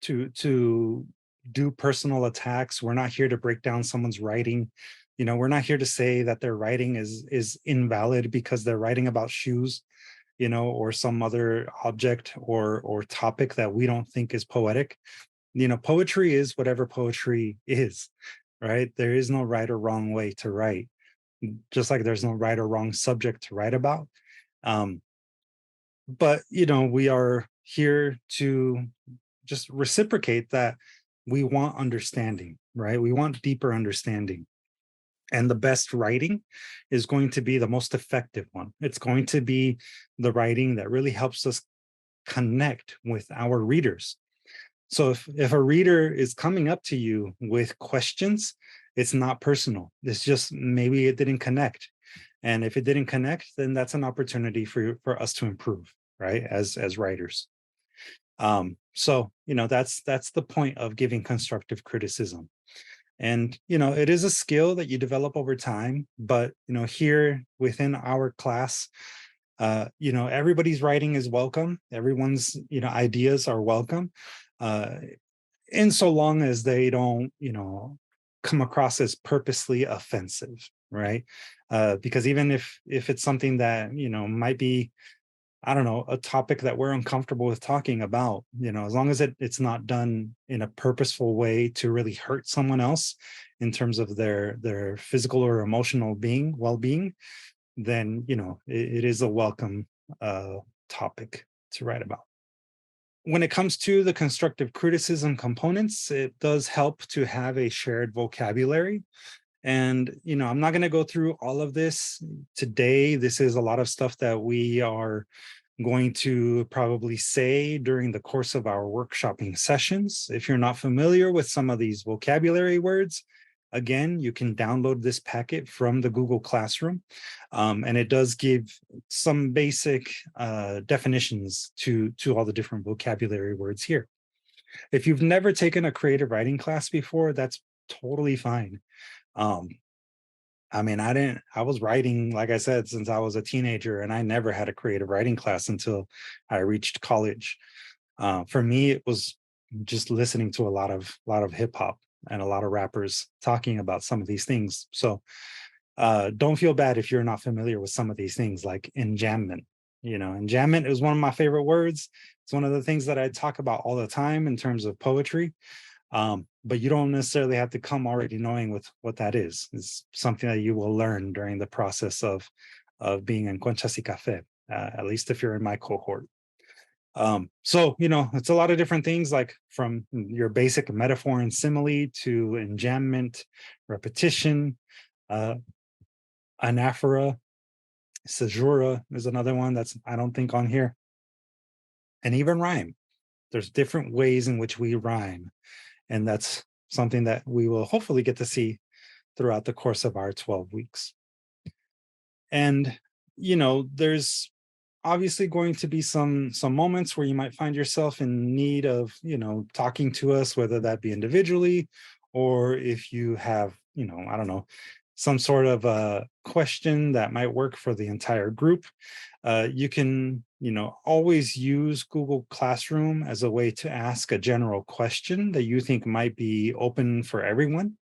to do personal attacks. We're not here to break down someone's writing. We're not here to say that their writing is invalid because they're writing about shoes, or some other object or topic that we don't think is poetic. Poetry is whatever poetry is, right? There is no right or wrong way to write, just like there's no right or wrong subject to write about. Um, but we are here to just reciprocate that we want understanding, right? We want deeper understanding. And the best writing is going to be the most effective one. It's going to be the writing that really helps us connect with our readers. So if a reader is coming up to you with questions, it's not personal. It's just maybe it didn't connect. And if it didn't connect, then that's an opportunity for us to improve, right? As writers. So that's the point of giving constructive criticism. And it is a skill that you develop over time, but here within our class, everybody's writing is welcome. Everyone's ideas are welcome, uh, in so long as they don't come across as purposely offensive, right? Because even if it's something that might be I don't know, a topic that we're uncomfortable with talking about, as long as it's not done in a purposeful way to really hurt someone else in terms of their physical or emotional well-being, then it is a welcome uh, topic to write about. When it comes to the constructive criticism components, it does help to have a shared vocabulary. And I'm not going to go through all of this today. This is a lot of stuff that we are going to probably say during the course of our workshopping sessions. If you're not familiar with some of these vocabulary words, again, you can download this packet from the Google Classroom, and it does give some basic definitions to all the different vocabulary words here. If you've never taken a creative writing class before, that's totally fine. Um, I mean, I was writing, like I said, since I was a teenager, and I never had a creative writing class until I reached college. For me, it was just listening to a lot of hip hop and a lot of rappers talking about some of these things. So don't feel bad if you're not familiar with some of these things, like enjambment. Enjambment is one of my favorite words. It's one of the things that I talk about all the time in terms of poetry. But you don't necessarily have to come already knowing with what that is. It's something that you will learn during the process of being in Conchas y Café, at least if you're in my cohort. So it's a lot of different things, like from your basic metaphor and simile to enjambment, repetition, uh, anaphora, caesura is another one that's I don't think on here, and even rhyme. There's different ways in which we rhyme, and that's something that we will hopefully get to see throughout the course of our 12 weeks. And there's obviously going to be some moments where you might find yourself in need of talking to us, whether that be individually, or if you have I don't know, some sort of a question that might work for the entire group. You can always use Google Classroom as a way to ask a general question that you think might be open for everyone.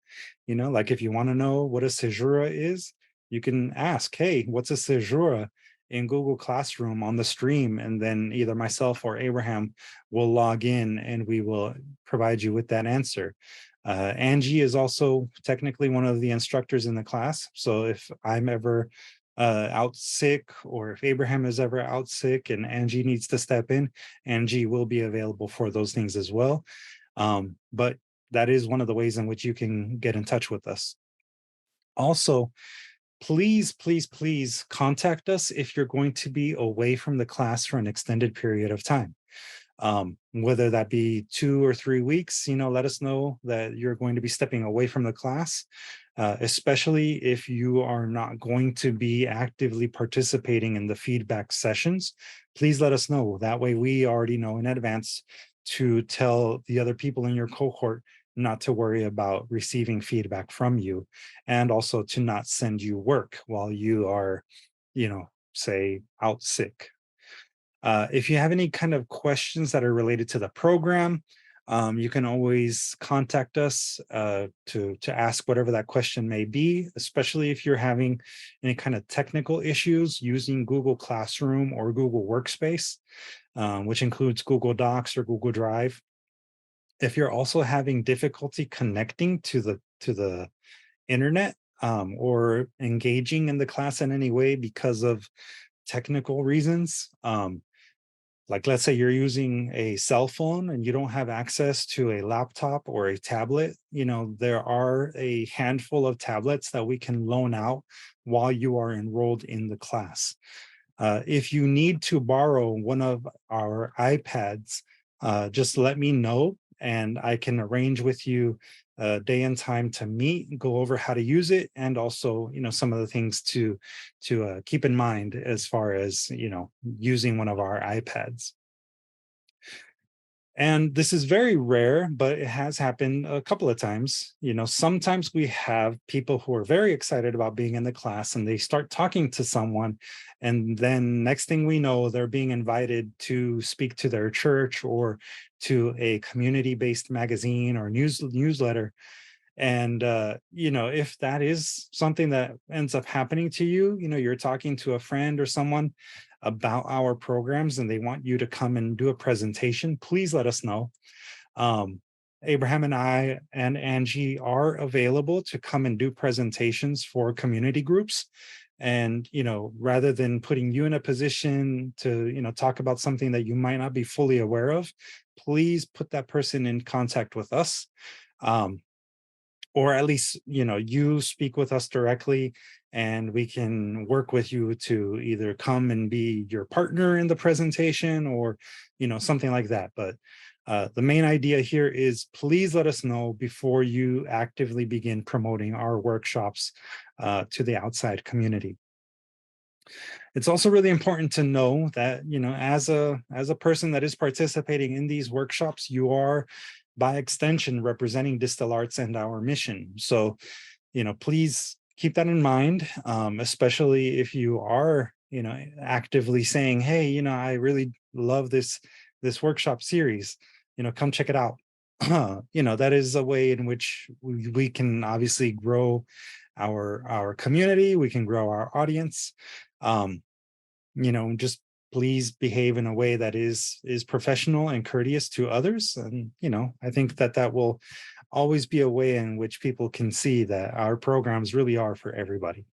Like if you want to know what a caesura is, you can ask, hey, what's a caesura, in Google Classroom on the stream, and then either myself or Abraham will log in and we will provide you with that answer. Angie is also technically one of the instructors in the class. So if I'm ever out sick, or if Abraham is ever out sick and Angie needs to step in, Angie will be available for those things as well. But that is one of the ways in which you can get in touch with us. Also, please, please, please contact us if you're going to be away from the class for an extended period of time. Whether that be 2 or 3 weeks, let us know that you're going to be stepping away from the class, especially if you are not going to be actively participating in the feedback sessions. Please let us know. That way we already know in advance to tell the other people in your cohort not to worry about receiving feedback from you, and also to not send you work while you are, say, out sick. If you have any kind of questions that are related to the program, you can always contact us to ask whatever that question may be, especially if you're having any kind of technical issues using Google Classroom or Google Workspace, which includes Google Docs or Google Drive. If you're also having difficulty connecting to the internet, or engaging in the class in any way because of technical reasons, like let's say you're using a cell phone and you don't have access to a laptop or a tablet, there are a handful of tablets that we can loan out while you are enrolled in the class. If you need to borrow one of our iPads, just let me know and I can arrange with you a day and time to meet, go over how to use it, and also, some of the things to keep in mind as far as, using one of our iPads. And this is very rare, but it has happened a couple of times. Sometimes we have people who are very excited about being in the class and they start talking to someone. And then next thing we know, they're being invited to speak to their church or to a community-based magazine or newsletter. And if that is something that ends up happening to you, you're talking to a friend or someone, about our programs and they want you to come and do a presentation, please let us know. Abraham and I and Angie are available to come and do presentations for community groups. And, rather than putting you in a position to, talk about something that you might not be fully aware of, please put that person in contact with us. Or at least, you speak with us directly and we can work with you to either come and be your partner in the presentation or, something like that. But the main idea here is please let us know before you actively begin promoting our workshops to the outside community. It's also really important to know that, as a person that is participating in these workshops, you are by extension representing DSTL Arts and our mission. So, please keep that in mind, especially if you are, actively saying, hey, I really love this workshop series, come check it out. That is a way in which we can obviously grow our community, we can grow our audience. Just please behave in a way that is professional and courteous to others. And, I think that will always be a way in which people can see that our programs really are for everybody.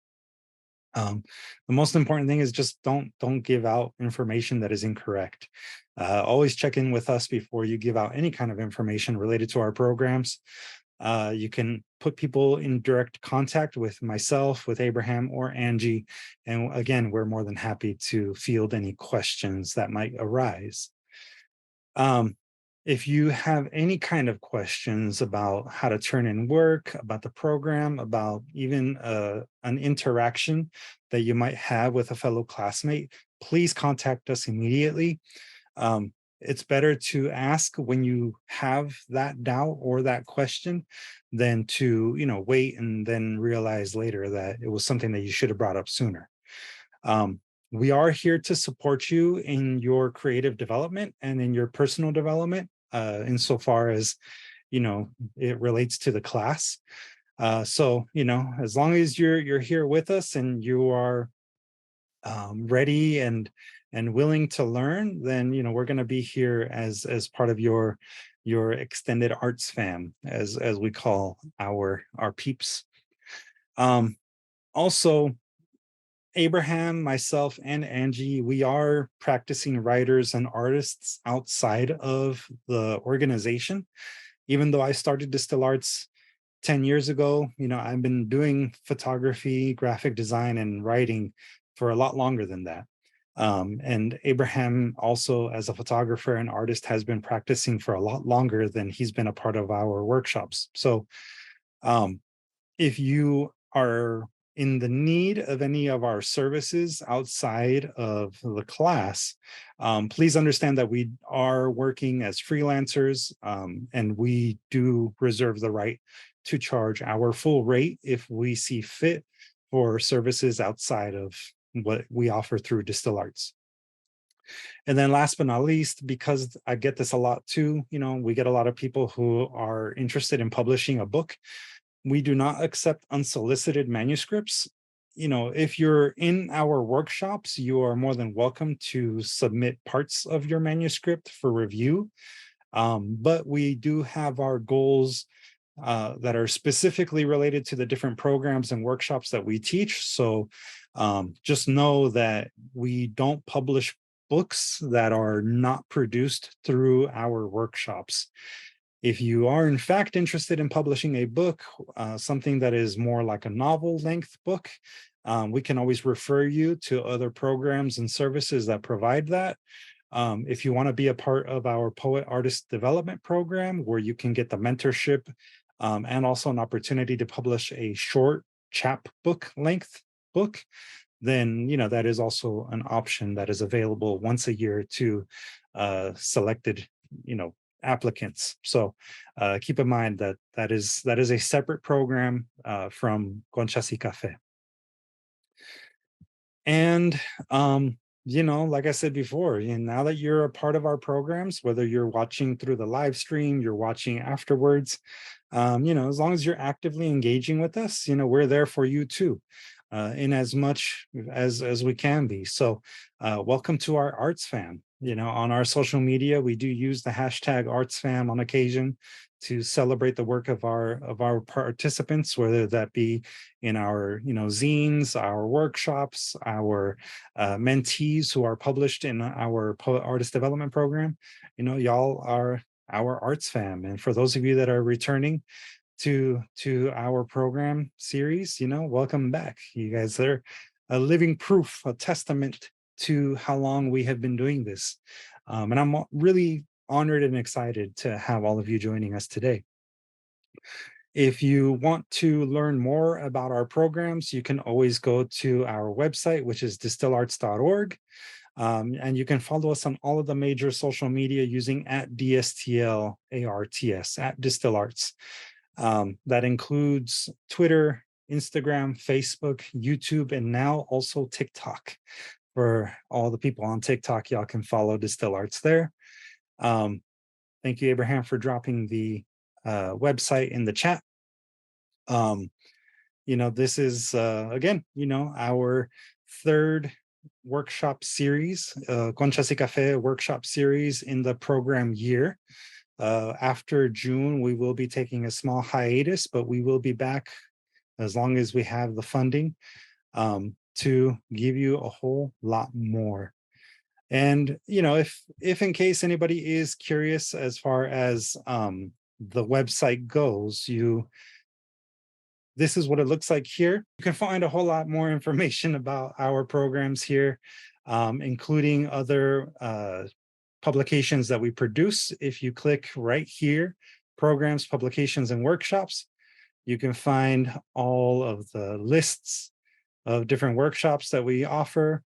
The most important thing is just don't give out information that is incorrect. Always check in with us before you give out any kind of information related to our programs. You can put people in direct contact with myself, with Abraham or Angie. And again, we're more than happy to field any questions that might arise. If you have any kind of questions about how to turn in work, about the program, about even an interaction that you might have with a fellow classmate, please contact us immediately. It's better to ask when you have that doubt or that question than to, wait and then realize later that it was something that you should have brought up sooner. We are here to support you in your creative development and in your personal development, insofar as, it relates to the class. So, as long as you're here with us and you are ready and willing to learn, then we're going to be here as part of your extended arts fam, as we call our peeps. Also, Abraham, myself, and Angie, we are practicing writers and artists outside of the organization. Even though I started DSTL Arts 10 years ago, I've been doing photography, graphic design, and writing for a lot longer than that. And Abraham also, as a photographer and artist, has been practicing for a lot longer than he's been a part of our workshops. So if you are in the need of any of our services outside of the class, please understand that we are working as freelancers, and we do reserve the right to charge our full rate if we see fit for services outside of what we offer through DSTL Arts. And then last but not least, because I get this a lot too, we get a lot of people who are interested in publishing a book. We do not accept unsolicited manuscripts. If you're in our workshops, you are more than welcome to submit parts of your manuscript for review. But we do have our goals that are specifically related to the different programs and workshops that we teach. So just know that we don't publish books that are not produced through our workshops. If you are in fact interested in publishing a book, something that is more like a novel length book, we can always refer you to other programs and services that provide that. If you want to be a part of our Poet Artist Development Program, where you can get the mentorship and also an opportunity to publish a short chapbook length book, then that is also an option that is available once a year to selected applicants. So keep in mind that is a separate program from Conchas y Café. And like I said before, now that you're a part of our programs, whether you're watching through the live stream, you're watching afterwards, as long as you're actively engaging with us, we're there for you too. in as much as we can be. So welcome to our arts fam. On our social media, we do use the hashtag arts fam on occasion to celebrate the work of our participants, whether that be in our zines, our workshops, our mentees who are published in our artist development program. Y'all are our arts fam, and for those of you that are returning to our program series, welcome back. You guys are a living proof, a testament to how long we have been doing this. And I'm really honored and excited to have all of you joining us today. If you want to learn more about our programs, you can always go to our website, which is distillarts.org. And you can follow us on all of the major social media using at DSTL Arts, at DistilArts. That includes Twitter, Instagram, Facebook, YouTube, and now also TikTok. For all the people on TikTok, y'all can follow Distill Arts there. Thank you, Abraham, for dropping the website in the chat. This is, again, our third workshop series, Conchas y Café workshop series in the program year. After June, we will be taking a small hiatus, but we will be back as long as we have the funding to give you a whole lot more. And, if in case anybody is curious as far as the website goes, this is what it looks like here. You can find a whole lot more information about our programs here, including other publications that we produce. If you click right here, programs, publications, and workshops, you can find all of the lists of different workshops that we offer.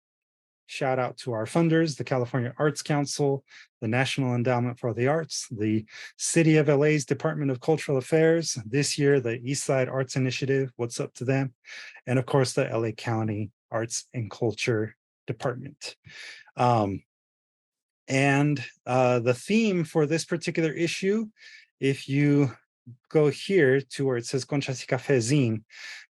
Shout out to our funders, the California Arts Council, the National Endowment for the Arts, the City of LA's Department of Cultural Affairs, this year, the Eastside Arts Initiative, what's up to them, and of course, the LA County Arts and Culture Department. And the theme for this particular issue, if you go here to where it says Conchas y Café zine,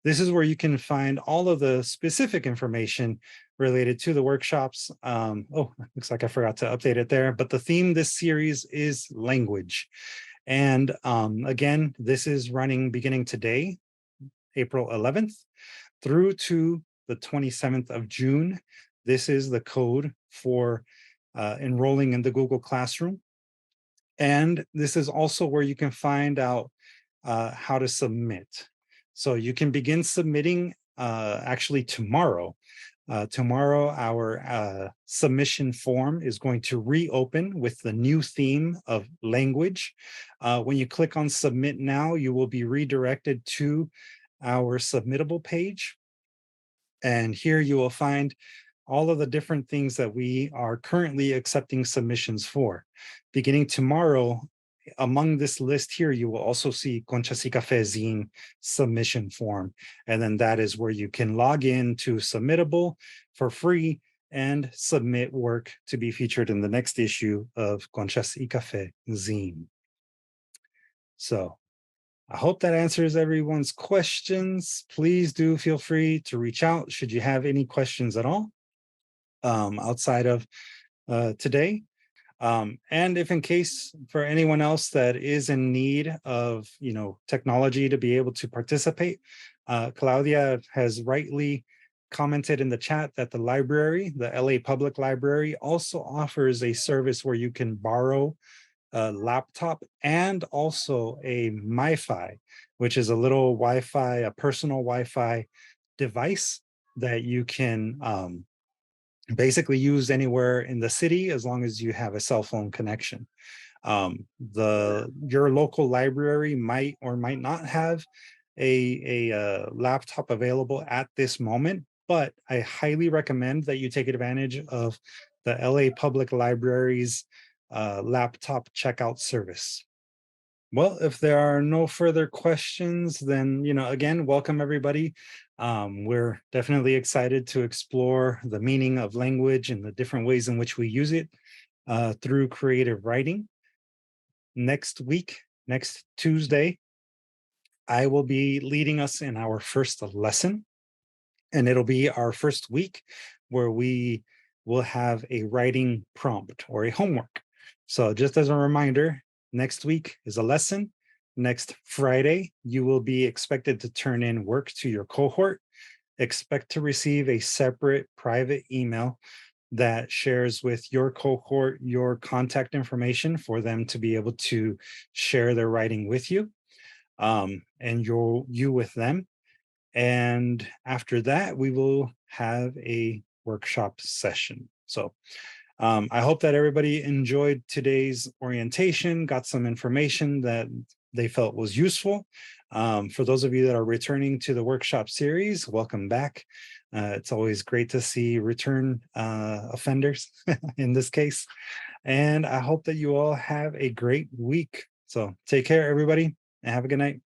this is where you can find all of the specific information related to the workshops. Looks like I forgot to update it there, but the theme this series is language. And again, this is running beginning today, April 11th, through to the 27th of June. This is the code for enrolling in the Google Classroom. And this is also where you can find out how to submit. So you can begin submitting actually tomorrow. Tomorrow, our submission form is going to reopen with the new theme of language. When you click on submit now, you will be redirected to our submittable page. And here you will find all of the different things that we are currently accepting submissions for. Beginning tomorrow, among this list here, you will also see Conchas y Café zine submission form. And then that is where you can log in to Submittable for free and submit work to be featured in the next issue of Conchas y Café zine. So I hope that answers everyone's questions. Please do feel free to reach out should you have any questions at all outside of today. And if in case for anyone else that is in need of, technology to be able to participate, Claudia has rightly commented in the chat that the library, the LA Public Library, also offers a service where you can borrow a laptop and also a MiFi, which is a little Wi-Fi, a personal Wi-Fi device that you can basically use anywhere in the city as long as you have a cell phone connection. Your local library might or might not have a laptop available at this moment, but I highly recommend that you take advantage of the LA Public Library's laptop checkout service. Well, if there are no further questions, then, again, welcome everybody. We're definitely excited to explore the meaning of language and the different ways in which we use it through creative writing. Next week, next Tuesday, I will be leading us in our first lesson. And it'll be our first week where we will have a writing prompt or a homework. So just as a reminder, next week is a lesson. Next Friday, you will be expected to turn in work to your cohort. Expect to receive a separate private email that shares with your cohort your contact information for them to be able to share their writing with you, and you with them. And after that, we will have a workshop session. So I hope that everybody enjoyed today's orientation, got some information that they felt was useful. For those of you that are returning to the workshop series, welcome back. It's always great to see return offenders in this case. And I hope that you all have a great week. So take care, everybody, and have a good night.